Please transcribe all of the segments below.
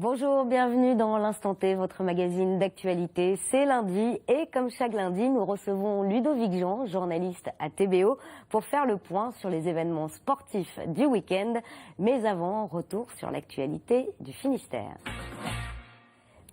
Bonjour, bienvenue dans l'Instant T, votre magazine d'actualité. C'est lundi et comme chaque lundi, nous recevons Ludovic Jean, journaliste à TBO, pour faire le point sur les événements sportifs du week-end. Mais avant, retour sur l'actualité du Finistère.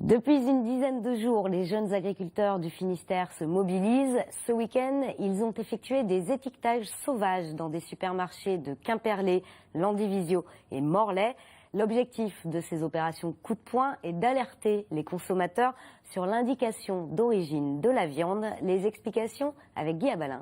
Depuis une dizaine de jours, les jeunes agriculteurs du Finistère se mobilisent. Ce week-end, ils ont effectué des étiquetages sauvages dans des supermarchés de Quimperlé, Landivisiau et Morlaix. L'objectif de ces opérations coup de poing est d'alerter les consommateurs sur l'indication d'origine de la viande. Les explications avec Guy Abalin.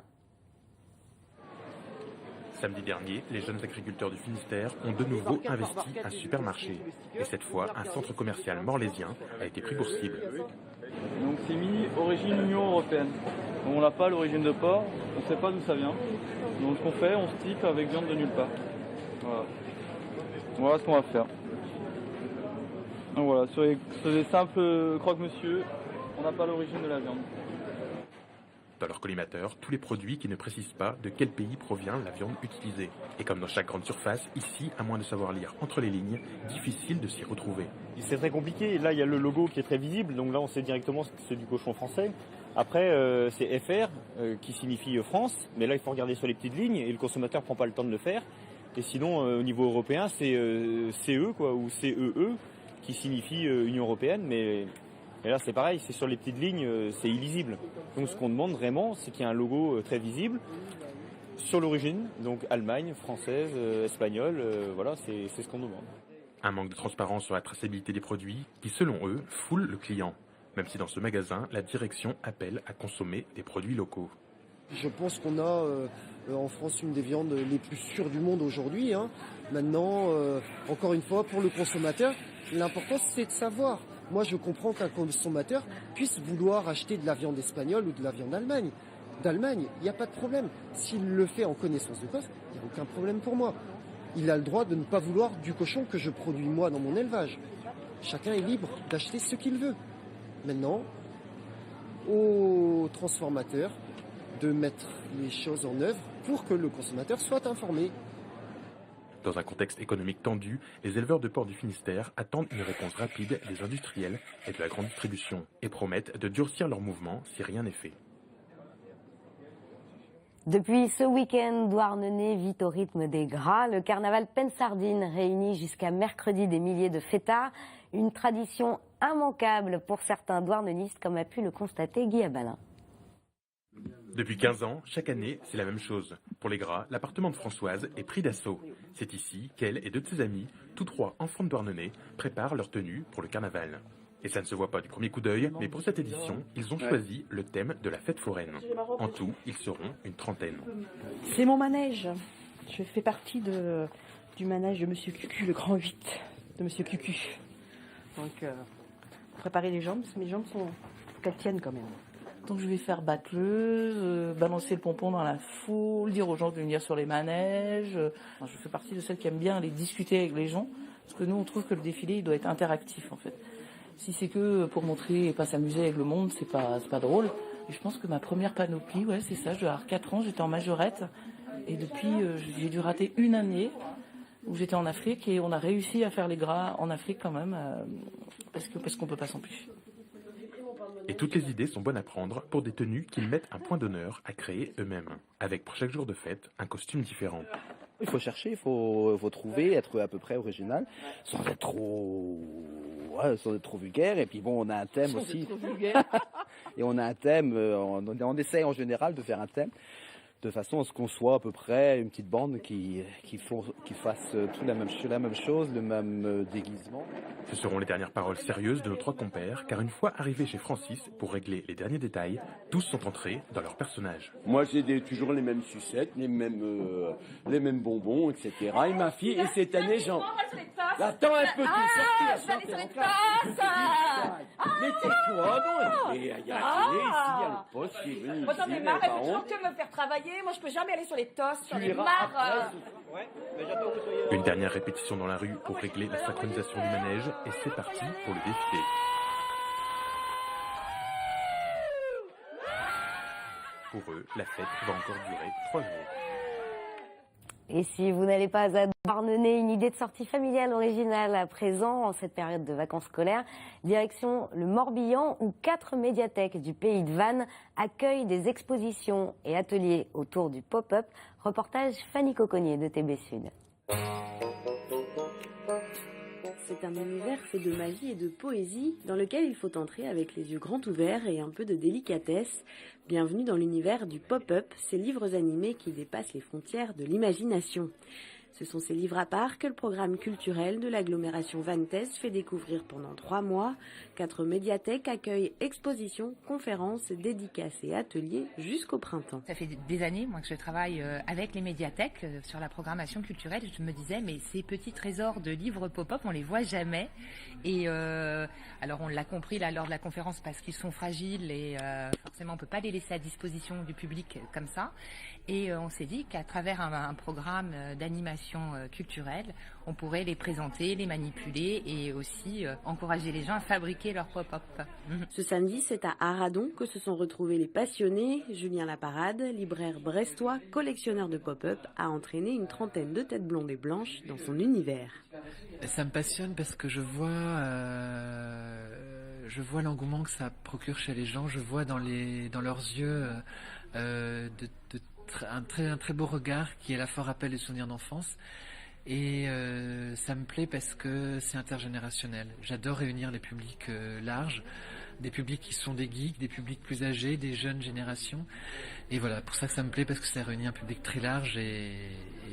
Samedi dernier, les jeunes agriculteurs du Finistère ont de nouveau investi un supermarché. Et cette fois, un centre commercial morlaisien a été pris pour cible. Donc c'est mis origine Union Européenne. Donc on n'a pas l'origine de porc, on ne sait pas d'où ça vient. Donc ce qu'on fait, on se type avec viande de nulle part. Voilà ce qu'on va faire. Donc voilà, sur les simples croque-monsieur, on n'a pas l'origine de la viande. Dans leur collimateur, tous les produits qui ne précisent pas de quel pays provient la viande utilisée. Et comme dans chaque grande surface, ici, à moins de savoir lire entre les lignes, difficile de s'y retrouver. C'est très compliqué. Là, il y a le logo qui est très visible, donc là, on sait directement que c'est du cochon français. Après, c'est FR qui signifie France, mais là, il faut regarder sur les petites lignes et le consommateur ne prend pas le temps de le faire. Et sinon, au niveau européen, c'est CE quoi, ou CEE qui signifie Union Européenne, mais là, c'est pareil, c'est sur les petites lignes, c'est illisible. Donc, ce qu'on demande vraiment, c'est qu'il y ait un logo très visible sur l'origine, donc Allemagne, française, espagnole, voilà, c'est ce qu'on demande. Un manque de transparence sur la traçabilité des produits qui, selon eux, foule le client. Même si dans ce magasin, la direction appelle à consommer des produits locaux. Je pense qu'on a en France une des viandes les plus sûres du monde aujourd'hui. Maintenant, encore une fois, pour le consommateur, l'important c'est de savoir. Moi, je comprends qu'un consommateur puisse vouloir acheter de la viande espagnole ou de la viande d'Allemagne. Il n'y a pas de problème. S'il le fait en connaissance de cause, il n'y a aucun problème pour moi. Il a le droit de ne pas vouloir du cochon que je produis moi dans mon élevage. Chacun est libre d'acheter ce qu'il veut. Maintenant, aux transformateurs de mettre les choses en œuvre pour que le consommateur soit informé. Dans un contexte économique tendu, les éleveurs de porc du Finistère attendent une réponse rapide des industriels et de la grande distribution et promettent de durcir leurs mouvements si rien n'est fait. Depuis ce week-end, Douarnenez vit au rythme des gras. Le carnaval Penne-Sardine réunit jusqu'à mercredi des milliers de fêtards. Une tradition immanquable pour certains douarnenistes, comme a pu le constater Guy Abalin. Depuis 15 ans, chaque année, c'est la même chose. Pour les gras, l'appartement de Françoise est pris d'assaut. C'est ici qu'elle et deux de ses amis, tous trois enfants de Douarnenez, préparent leur tenue pour le carnaval. Et ça ne se voit pas du premier coup d'œil, mais pour cette édition, ils ont choisi le thème de la fête foraine. En tout, ils seront une trentaine. C'est mon manège. Je fais partie du manège de Monsieur Cucu, le grand 8 de Monsieur Cucu. Donc, préparer les jambes, parce que mes jambes faut qu'elles tiennent quand même. Donc je vais faire battleuse, balancer le pompon dans la foule, dire aux gens de venir sur les manèges. Enfin, je fais partie de celles qui aiment bien aller discuter avec les gens, parce que nous on trouve que le défilé il doit être interactif en fait. Si c'est que pour montrer et pas s'amuser avec le monde, c'est pas drôle. Et je pense que ma première panoplie, ouais c'est ça, je dois avoir 4 ans, j'étais en majorette. Et depuis j'ai dû rater une année où j'étais en Afrique et on a réussi à faire les gras en Afrique quand même, parce qu'on peut pas s'en plus. Et toutes les idées sont bonnes à prendre pour des tenues qu'ils mettent un point d'honneur à créer eux-mêmes, avec pour chaque jour de fête un costume différent. Il faut chercher, il faut trouver, être à peu près original, sans être trop vulgaire. Et puis bon, on a un thème aussi. Et on a un thème, on essaye en général de faire un thème de façon à ce qu'on soit à peu près une petite bande qui fasse tout la même chose, le même déguisement. Ce seront les dernières paroles sérieuses de nos trois compères, car une fois arrivés chez Francis pour régler les derniers détails, tous sont entrés dans leur personnage. Moi j'ai toujours les mêmes sucettes, les mêmes bonbons, etc. Et ma fille, et cette année j'en... Attends un peu, j'allais sur les tasses. Mais tais-toi, non. Il y a la télé ici, il y a le poste qui est venu ici. Moi j'en ai marre, elle veut toujours que me faire travailler. Moi je peux jamais aller sur les tosses, j'en ai marre. Une dernière répétition dans la rue pour régler la synchronisation du manège et c'est parti pour le défilé. Pour eux, la fête va encore durer 3 jours. Et si vous n'allez pas à Douarnenez, une idée de sortie familiale originale à présent en cette période de vacances scolaires, direction le Morbihan où 4 médiathèques du pays de Vannes accueillent des expositions et ateliers autour du pop-up. Reportage Fanny Coconnier de TB Sud. C'est un univers fait de magie et de poésie dans lequel il faut entrer avec les yeux grands ouverts et un peu de délicatesse. Bienvenue dans l'univers du pop-up, ces livres animés qui dépassent les frontières de l'imagination. Ce sont ces livres à part que le programme culturel de l'agglomération vantaise fait découvrir pendant 3 mois. 4 médiathèques accueillent expositions, conférences, dédicaces et ateliers jusqu'au printemps. Ça fait des années moi que je travaille avec les médiathèques sur la programmation culturelle. Je me disais mais ces petits trésors de livres pop-up on les voit jamais. Et alors on l'a compris là lors de la conférence parce qu'ils sont fragiles et forcément on peut pas les laisser à disposition du public comme ça. Et on s'est dit qu'à travers un programme d'animation culturelle, on pourrait les présenter, les manipuler et aussi encourager les gens à fabriquer leur pop-up. Ce samedi, c'est à Arradon que se sont retrouvés les passionnés. Julien Laparade, libraire brestois, collectionneur de pop-up, a entraîné une trentaine de têtes blondes et blanches dans son univers. Ça me passionne parce que je vois l'engouement que ça procure chez les gens. Je vois dans leurs yeux un très beau regard qui est la fort rappel des souvenirs d'enfance. Et ça me plaît parce que c'est intergénérationnel. J'adore réunir les publics larges, des publics qui sont des geeks, des publics plus âgés, des jeunes générations. Et voilà, pour ça que ça me plaît, parce que ça réunit un public très large et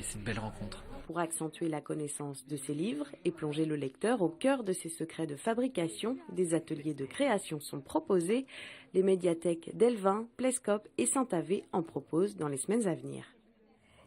c'est une belle rencontre. Pour accentuer la connaissance de ces livres et plonger le lecteur au cœur de ses secrets de fabrication, des ateliers de création sont proposés. Les médiathèques d'Elvin, Plescope et Saint-Avé en proposent dans les semaines à venir.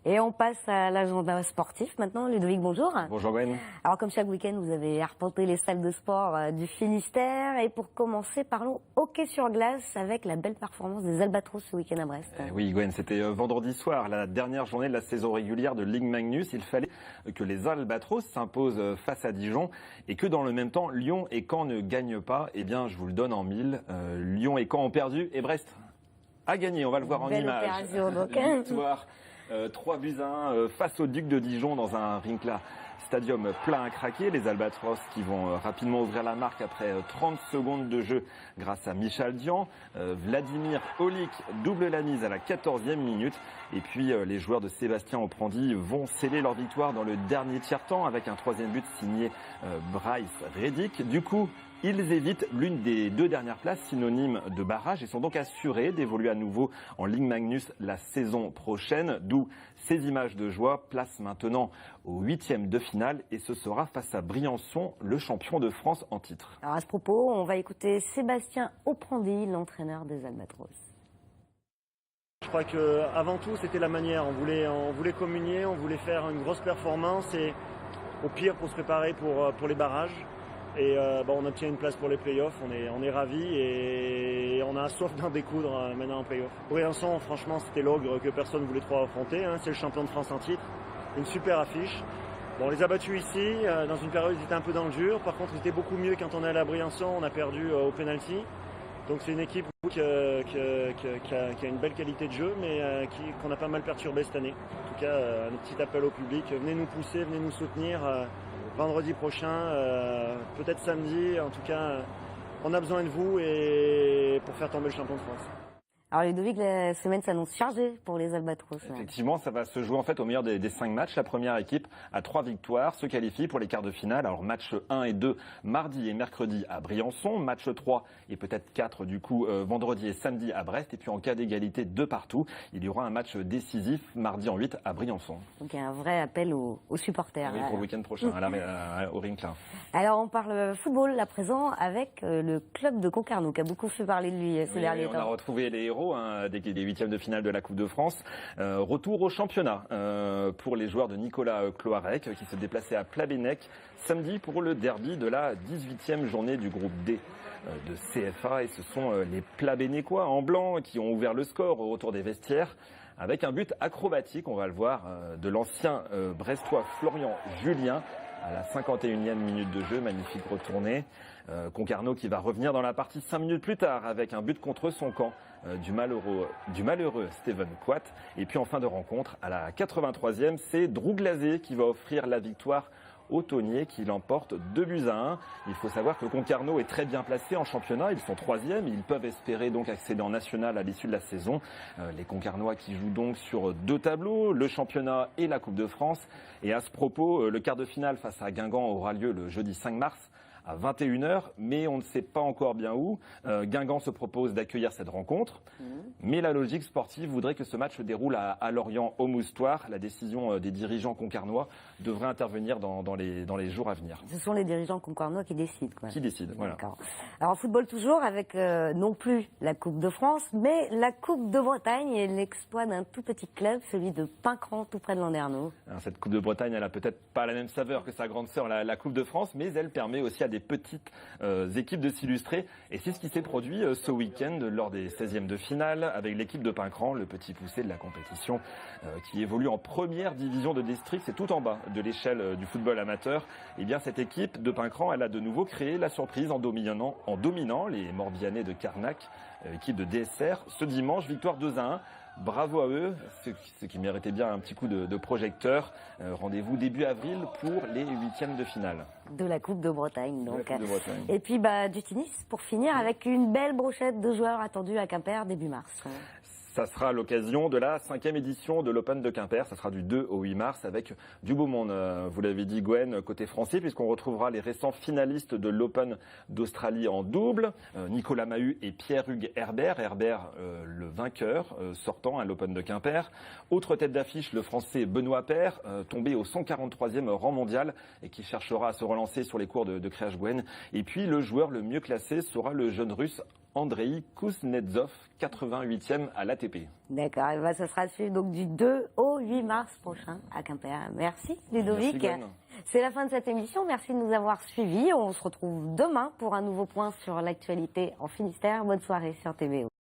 Et on passe à l'agenda sportif maintenant. Ludovic, bonjour. Bonjour Gwen. Alors comme chaque week-end, vous avez arpenté les salles de sport du Finistère. Et pour commencer, parlons hockey sur glace avec la belle performance des Albatros ce week-end à Brest. Oui Gwen, c'était vendredi soir, la dernière journée de la saison régulière de Ligue Magnus. Il fallait que les Albatros s'imposent face à Dijon et que dans le même temps, Lyon et Caen ne gagnent pas. Eh bien, je vous le donne en mille. Lyon et Caen ont perdu et Brest a gagné. On va le voir en image. Victoire. 3-1 face au Duc de Dijon dans un Rinklaar Stadium plein à craquer. Les Albatros qui vont rapidement ouvrir la marque après 30 secondes de jeu grâce à Michal Dian. Vladimir Holik double la mise à la 14e minute. Et puis les joueurs de Sébastien Oprandi vont sceller leur victoire dans le dernier tiers-temps avec un 3e but signé Bryce Reddick. Du coup, ils évitent l'une des 2 dernières places synonymes de barrage et sont donc assurés d'évoluer à nouveau en Ligue Magnus la saison prochaine. D'où ces images de joie. Place maintenant au 8e de finale et ce sera face à Briançon, le champion de France en titre. Alors à ce propos, on va écouter Sébastien Oprandi, l'entraîneur des Albatros. Je crois qu'avant tout, c'était la manière. On voulait communier, on voulait faire une grosse performance et au pire pour se préparer pour les barrages. Et on obtient une place pour les playoffs, on est ravis et on a soif d'en découdre maintenant en playoffs. Briançon, franchement, c'était l'ogre que personne ne voulait trop affronter, hein. C'est le champion de France en titre, une super affiche. Bon, on les a battus ici, dans une période où ils étaient un peu dans le dur. Par contre, ils étaient beaucoup mieux quand on est allé à Briançon, on a perdu au penalty. Donc c'est une équipe qui a une belle qualité de jeu, mais qu'on a pas mal perturbé cette année. En tout cas, un petit appel au public, venez nous pousser, venez nous soutenir. Vendredi prochain, peut-être samedi, en tout cas, on a besoin de vous et pour faire tomber le champion de France. Alors Ludovic, la semaine s'annonce chargée pour les Albatros. Effectivement, ça va se jouer en fait au meilleur des 5 matchs. La première équipe à 3 victoires se qualifie pour les quarts de finale. Alors match 1 et 2 mardi et mercredi à Briançon, match 3 et peut-être 4 du coup vendredi et samedi à Brest. Et puis en cas d'égalité 2 partout, il y aura un match décisif mardi en 8 à Briançon. Donc il y a un vrai appel aux supporters. Oui, pour le week-end prochain au Rinklaar. Alors on parle football à présent avec le club de Concarneau qui a beaucoup fait parler de lui ces derniers temps. On a retrouvé les héros des 8e de finale de la Coupe de France. Retour au championnat pour les joueurs de Nicolas Cloarec qui se déplaçaient à Plabennec samedi pour le derby de la 18e journée du groupe D de CFA. Et ce sont les Plabennecquois en blanc qui ont ouvert le score au retour des vestiaires avec un but acrobatique, on va le voir, de l'ancien brestois Florian Julien. à la 51e minute de jeu. Magnifique retournée. Concarneau qui va revenir dans la partie 5 minutes plus tard avec un but contre son camp du malheureux Steven Quat. Et puis en fin de rencontre, à la 83e, c'est Drew Glazé qui va offrir la victoire au Tonnier qui l'emporte 2-1. Il faut savoir que Concarneau est très bien placé en championnat. Ils sont 3e. Ils peuvent espérer donc accéder en national à l'issue de la saison. Les Concarnois qui jouent donc sur 2 tableaux, le championnat et la Coupe de France. Et à ce propos, le quart de finale face à Guingamp aura lieu le jeudi 5 mars. À 21h, mais on ne sait pas encore bien où. Guingamp se propose d'accueillir cette rencontre, mais la logique sportive voudrait que ce match se déroule à Lorient au Moustoir. La décision des dirigeants concarnois devrait intervenir dans les jours à venir. Ce sont les dirigeants concarnois qui décident, quoi. Qui décident, voilà. Alors en football toujours, avec non plus la Coupe de France, mais la Coupe de Bretagne et l'exploit d'un tout petit club, celui de Pincran, tout près de Landerneau. Alors, cette Coupe de Bretagne, elle a peut-être pas la même saveur que sa grande sœur, la Coupe de France, mais elle permet aussi à des petites équipes de s'illustrer. Et c'est ce qui s'est produit ce week-end lors des 16e de finale avec l'équipe de Pincran, le petit poussé de la compétition qui évolue en première division de district. C'est tout en bas de l'échelle du football amateur. Et bien cette équipe de Pincran, elle a de nouveau créé la surprise en dominant les Morbihanais de Carnac, équipe de DSR. Ce dimanche, victoire 2-1. Bravo à eux, ceux qui méritaient bien un petit coup de projecteur. Rendez-vous début avril pour les 8e de finale. De la Coupe de Bretagne, donc. Coupe de Bretagne. Et puis du tennis, pour finir, avec une belle brochette de joueurs attendus à Quimper début mars. Ça sera l'occasion de la 5e édition de l'Open de Quimper. Ça sera du 2 au 8 mars avec du beau monde. Vous l'avez dit, Gwen, côté français, puisqu'on retrouvera les récents finalistes de l'Open d'Australie en double. Nicolas Mahut et Pierre-Hugues Herbert. Herbert, le vainqueur, sortant à l'Open de Quimper. Autre tête d'affiche, le français Benoît Paire, tombé au 143e rang mondial et qui cherchera à se relancer sur les cours de Kriach Gwen. Et puis, le joueur le mieux classé sera le jeune russe Andrei Kuznetsov, 88e à l'ATP. D'accord, et ça sera suivi donc du 2 au 8 mars prochain à Quimper. Merci Ludovic. Merci, c'est la fin de cette émission, merci de nous avoir suivis. On se retrouve demain pour un nouveau point sur l'actualité en Finistère. Bonne soirée sur TVO.